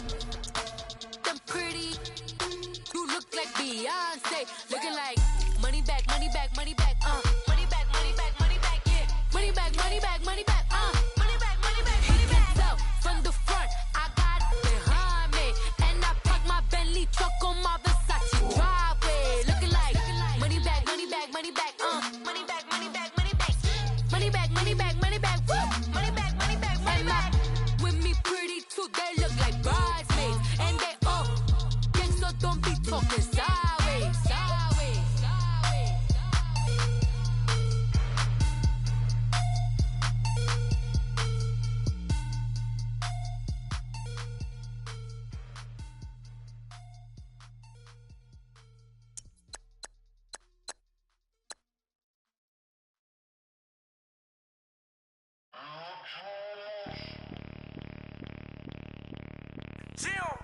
them pretty, you look like Beyonce. Looking like money back, money back, money back, money back, money back, money back, yeah. Money back, money back, money back, money back, money back, money back. He can tell from the front, I got it behind me. And I park my Bentley truck on my Versace driveway. Looking like money back, money back, money back, money back, money back, money back, money back, money back, money back, woo. Money back, money back, money back. With me pretty too, they look like bridesmaids. And they all gang, so don't be talking sideways, sideways, sideways.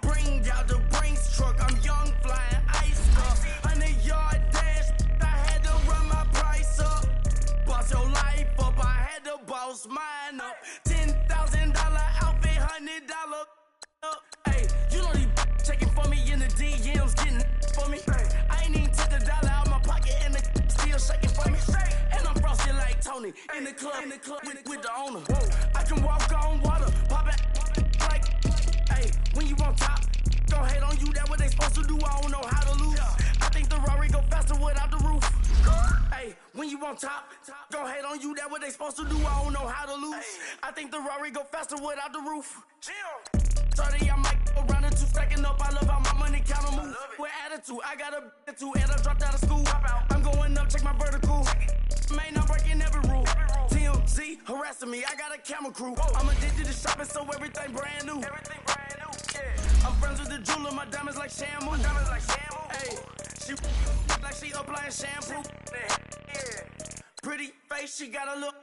Bring out the Brinks truck, I'm young, flying ice up. 100-yard dash, I had to run my price up. Boss your life up, I had to boss mine up. $10,000 outfit, $100 up. Hey, you know these checking for me in the DMs, getting for me. I ain't even took $1 out my pocket and the still shaking for me. And I'm frosty like Tony in the club with the owner. I can walk on water, pop it like, hey, when you on top, don't hate on you, that what they supposed to do, I don't know how to lose. I think the Rari go faster without the roof. Hey, when you on top, don't hate on you, that what they supposed to do, I don't know how to lose. I think the Rari go faster without the roof. 30, I might go round and two, stacking up, I love how my money counter move. With attitude, I got a attitude, and I dropped out of school. I'm going up, check my vertical. Man, I'm breaking every rule. TMZ harassing me, I got a camera crew. I'm addicted to shopping, so everything brand new. I'm friends with the jeweler, my diamonds like Shamu. Hey, she like she applying shampoo. Pretty face, she got a look.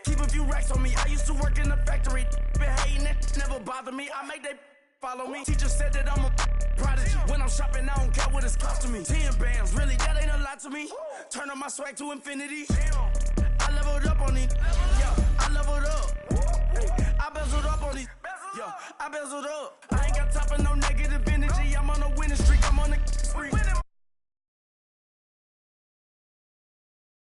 Keep a few racks on me. I used to work in the factory. Been hating it, never bother me. I make they follow me. Teacher said that I'm a prodigy. When I'm shopping, I don't care what it's costing me. 10 bands, really, that ain't a lot to me. Turn up my swag to infinity. I leveled up on these. Yeah, I leveled up. I bezeled up on these. Yeah, I bezeled up. I ain't got time for no negative energy. I'm on a winning streak. I'm on the street.